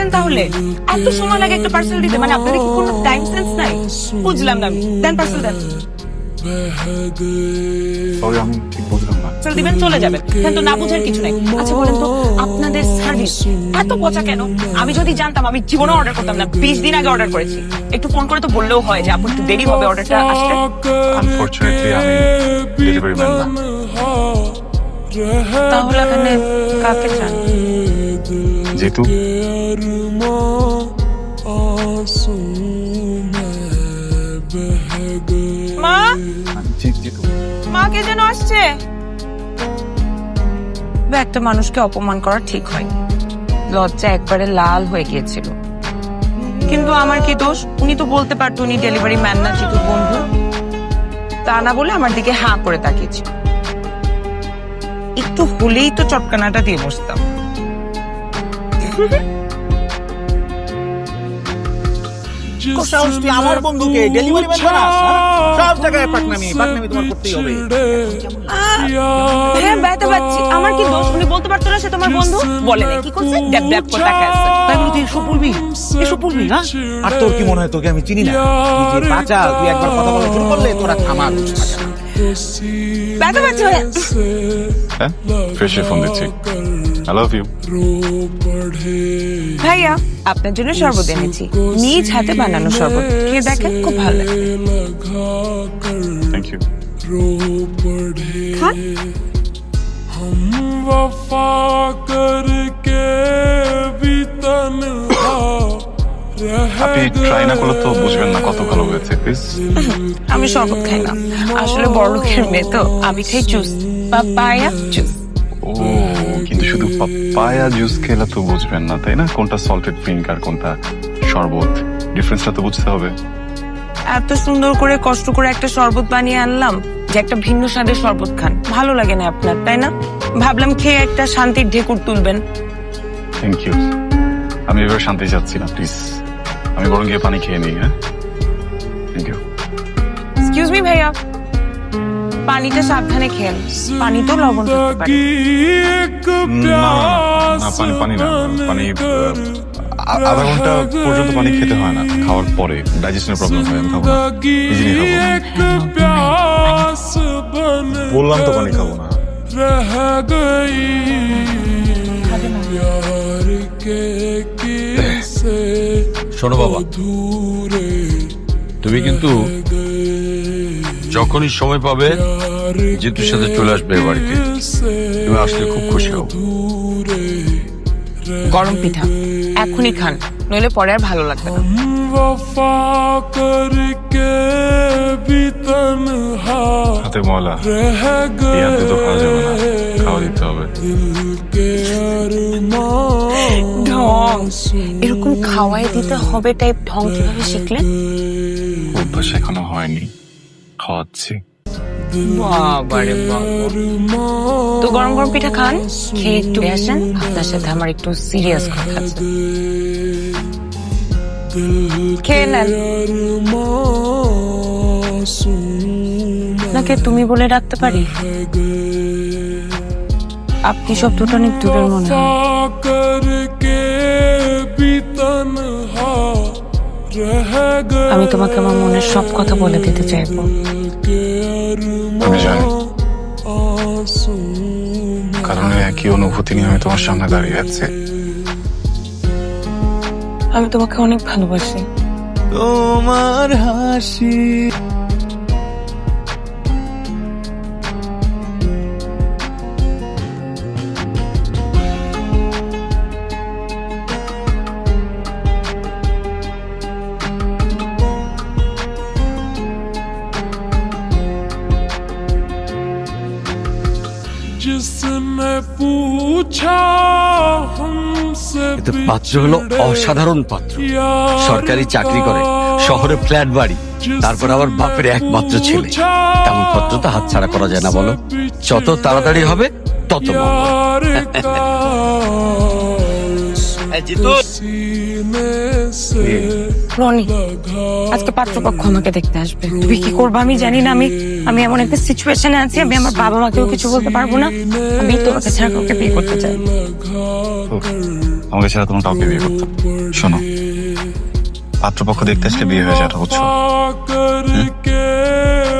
দেন তাহলে। এত সময় লাগে একটা পার্সেল দিতে, মানে আপনাদের কি কোনো টাইম সেন্স নাই? বুঝলাম না আমি। দেন পার্সেল দেন। সরি, আমি ঠিক বুঝলাম না। পার্সেল দিবেন, চলে যাবেন, কিন্তু না বুঝার কিছু নাই। আচ্ছা বলেন তো, আপনাদের সার্ভিস এত পচা কেন? আমি যদি জানতাম আমি জীবনে অর্ডার করতাম না। 20 দিন আগে অর্ডার করেছি। একটু ফোন করে তো বললেও হয় যে আপু একটু দেরি হবে অর্ডারটা আসতে। আনফরচুনেটলি আমি ডেলিভারি ম্যান না। তাহলে এখানে কাকে চান? যেহেতু মা, যেহেতু মা কে যেন আসছে। একটা মানুষকে অপমান করা ঠিক হয়। লজ্জা একবারে লাল হয়ে গিয়েছিল। কিন্তু আমার কি দোষ? উনি তো বলতে পারতো উনি ডেলিভারি ম্যান না, চিতুর বন্ধু। তা না বলে আমার দিকে হাঁ করে তাকিয়েছিল। একটু হলেই তো চটকানাটা দিয়ে বসতাম। তুই আমার বন্ধুকে ডেলিভারি ম্যান বানাস? সব জায়গায় পাকনামি তোমার করতেই হবে। হ্যাঁ, ব্যথা পাচ্ছি। আমার কি দোষ? উনি বলতে পারতো না সে তোমার বন্ধু? বলে না, কি করছে? ড্যাব ড্যাব করে তাকায় আছে। তাই বলে তুই এসব বলবি না? আর তোর কি মনে হয় তোকে আমি চিনি না? তুই যে বাঁচা, তুই একবার কথা বলা শুরু করলে তোরা থামা থাকে না। ব্যথা পাচ্ছি। হ্যাঁ, ফ্রেশে ফোন দিচ্ছি। I love you. ভাইয়া, আপনার জন্য শরবত এনেছি, নিজ হাতে বানানো শরবত। খেয়ে দেখেন, খুব ভালো লাগে। Thank you. খান। আপনি ট্রাই না করলে তো বুঝবেন না কত ভালো হয়েছে। প্লিজ। আমি শরবত খাই না, আসলে বড় লোকের মেয়ে তো। আমি খাই জুস, পাপায়া জুস। ও, কিন্তু শুধু পাপায়া জুস খেলে তো বুঝবেন না, তাই না? কোনটা সল্টেড ড্রিঙ্ক আর কোনটা শরবত, ডিফারেন্সটা তো বুঝতে হবে। এত সুন্দর করে কষ্ট করে একটা শরবত বানিয়ে আনলাম যে একটা ভিন্ন স্বাদের শরবত খান। ভালো লাগে না আপনার, তাই না? ভাবলাম খেয়ে একটা শান্তির ঢেকুর তুলবেন। Thank you. আমি এবার শান্তি চাচ্ছি না, প্লিজ। আমি বরং গিয়ে পানি খেয়ে নিই। হ্যাঁ, থ্যাংক ইউ। এক্সকিউজ মি ভাইয়া, পানিটা সাবধানে খেন, পানি তো লবণ থাকতে পারে। না, পানি না, পানি আধা ঘন্টা পর্যন্ত পানি খেতে হয় না। খাওয়ার পরে ডাইজেশনের প্রবলেম হয়। আমি খাবো না, নিজে নিয়ে খাবো। বললাম তো পানি খাবো না। শোনো বাবা, তুমি কিন্তু যখনই সময় পাবে জিতুর সাথে চলে আসবে এ বাড়িতে। তুমি আসলে খুব খুশি হব। গরম পিঠা এখনই খান, নইলে পরে আর ভালো লাগবে না। হাতে ময়লা, এই হাতে তো খাওয়া যাবে না, খাওয়া দিতে হবে। ঢং, এরকম খাওয়াই দিতে হবে টাইপ ঢং কিভাবে শিখলেন? অভ্যাস এখনো হয়নি, খাওয়াচ্ছি। বাবারে বাবা। তো গরম গরম পিঠা খান, খেয়ে একটু আসেন, আপনার সাথে আমার একটু সিরিয়াস কথা আছে। খেয়ে নেন। আপনাকে তুমি বলে ডাকতে পারি? আপনি শব্দটা অনেক দূরের মনে হয়। আমি তোমাকে আমার মনের সব কথা বলে দিতে চাইবো। আমি জানি, কারণ একই অনুভূতি নিয়ে আমি তোমার সামনে দাঁড়িয়ে আছি। আমি তোমাকে অনেক ভালোবাসি। তোমার হাসি এতে পাত্র হলো অসাধারণ পাত্র, সরকারি চাকরি করে, শহরে ফ্ল্যাট বাড়ি, তারপর আবার বাপের একমাত্র ছেলে। তেমন পাত্র তো হাতছাড়া করা যায় না বলো। যত তাড়াতাড়ি হবে তত রনি, আজকে পাত্রপক্ষ আমাকে দেখতে আসবে। তুমি কি করবো আমি জানি না। আমি এমন একটা সিচুয়েশনে আছি, আমি আমার বাবা মাকেও কিছু বলতে পারবো না। আমি তোমাকে ছাড়া কাউকে বিয়ে করতে চাই। তোমাকে ছাড়া তোমার কাউকে বিয়ে করতাম। শোনো, পাত্রপক্ষ দেখতে আসলে বিয়ে হয়ে যাওয়াটা বুঝছো?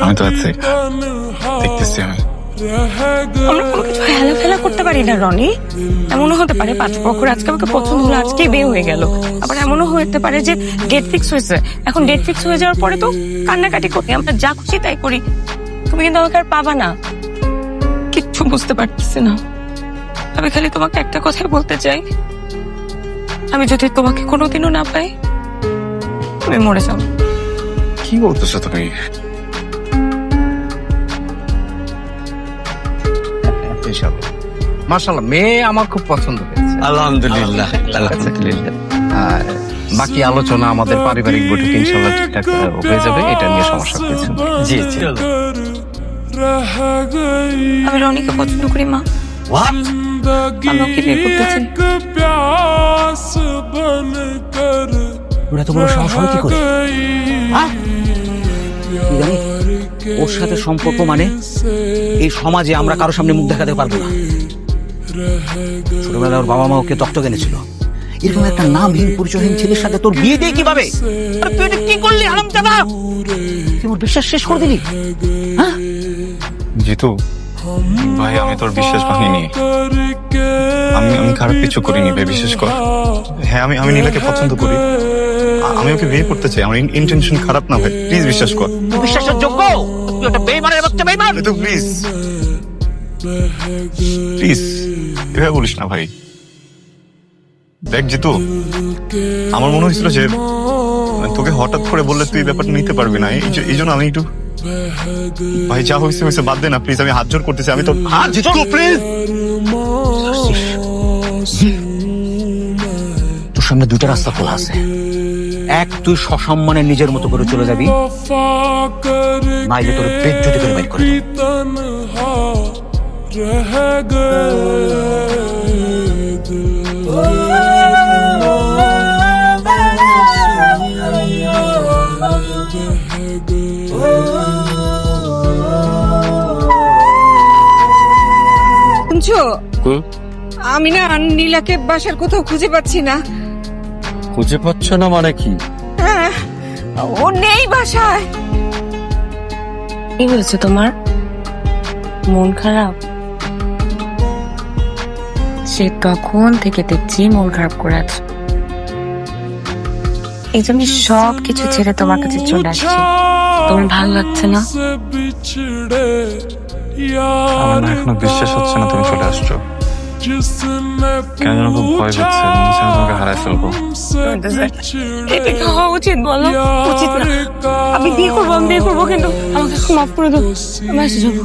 আমি তো আছি, দেখতেছি আমি। আমরা কোনো কিছু হেলা ফেলা করতে পারি না রনি। এমনও হতে পারে পাত্রপক্ষ আজকে আমাকে পছন্দ হলো, আজকেই বিয়ে হয়ে গেল। আবার এমনও হতে পারে যে ডেট ফিক্স হয়েছে, এখন ডেট ফিক্স হয়ে যাওয়ার পরে তো কান্নাকাটি করি, আমরা যা খুশি তাই করি। তুমি কিন্তু আমাকে আর পাবা না। কিচ্ছু বুঝতে পারতেছি না। আমি খালি তোমাকে একটা কথাই বলতে চাই, আমি যদি তোমাকে কোনোদিনও না পাই, তুমি মরে যাও। কি বলতেছো তুমি? মাশাআল্লাহ, মেয়ে আমার খুব পছন্দ হয়েছে। আলহামদুলিল্লাহ, আলহামদুলিল্লাহ। আর বাকি আলোচনা আমাদের পারিবারিক বৈঠকে ইনশাআল্লাহ ঠিকঠাক হয়ে যাবে, এটা নিয়ে সমস্যা কিছু নেই। জি জি। আমি রনিকে পছন্দ করি মা। What? আমি ওকে বিয়ে করতে চাই। ওরা তো বড় সাহস হয় কি করে? হ্যাঁ? তুই জানিস ওর সাথে সম্পর্ক মানে এই সমাজে আমরা কারো সামনে মুখ দেখাতে পারবো না। ছোটবেলায় ওর বাবা মা ওকে দত্তক এনেছিল। এরকম একটা নামহীন পরিচয়হীন ছেলের সাথে তোর বিয়ে দিয়ে কিভাবে? আরে তুই এটা কি করলি হারামজাদা? তুই ওর বিশ্বাস শেষ করে দিলি। হ্যাঁ? জিতু ভাই, আমি তোর বিশ্বাস ভাঙিনি। আমি খারাপ কিছু করিনি ভাই, বিশ্বাস কর। হ্যাঁ, আমি নীলাকে পছন্দ করি, আমি ওকে বিয়ে করতে চাই। আমার ইন্টেনশন খারাপ না ভাই, প্লিজ বিশ্বাস কর। তুই বিশ্বাসের যোগ্য? তুই ওটা বেইমানের বাচ্চা, বেইমান। তো প্লিজ প্লিজ এভাবে বলিস না ভাই। দেখ জিতু, আমার মনে হয়েছিল যে তোকে হঠাৎ করে বললে তুই ব্যাপারটা নিতে পারবি না, এই জন্য আমি একটু ভাই যা হয়েছে হয়েছে, বাদ দে না প্লিজ। আমি হাত জোর করতেছি, আমি তো আর জিতু প্লিজ। তোর সামনে দুটো রাস্তা খোলা আছে। এক, তুই সসম্মানে নিজের মতো করে চলে যাবি, নাইলে তোর বেজ্জতি করে বাইর করে দেব। শুনছো, আমি না নীলাকে বাসার কোথাও খুঁজে পাচ্ছি না। খুঁজে পাচ্ছ না মানে কি? হ্যাঁ, ও নেই বাসায়। কি হয়েছে তোমার? মন খারাপ? সে তখন থেকে দেখছি মন খারাপ করে আছে। এই যে আমি সব কিছু ছেড়ে তোমার কাছে চলে আসছি, তোমার ভালো লাগছে না? আমার না এখনো বিশ্বাস হচ্ছে না তুমি চলে আসছো। কেন যেন খুব ভয় হচ্ছে, মনে হচ্ছে আমি তোমাকে হারাই ফেলবো। এটা কি হওয়া উচিত বলো? উচিত না। আমি বিয়ে করবো, আমি বিয়ে করবো, কিন্তু আমাকে মাফ করে দাও, আমি এসে যাবো।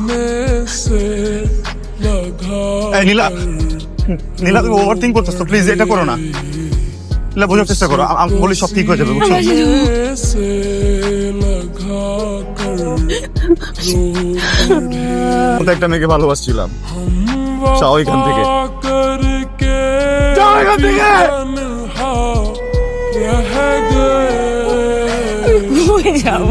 এই নীলা, নীলা তুমি ওভার থিঙ্ক করতেছো, প্লিজ এটা করো না। নীলা বোঝার চেষ্টা করো, আমি বলি সব ঠিক হয়ে যাবে, বুঝছো? আমি এসে যাবো। মতো একটা মেয়েকে ভালোবাসছিলাম, যাও এখান থেকে, যাও এখান থেকে। ঘুমিয়ে যাবো।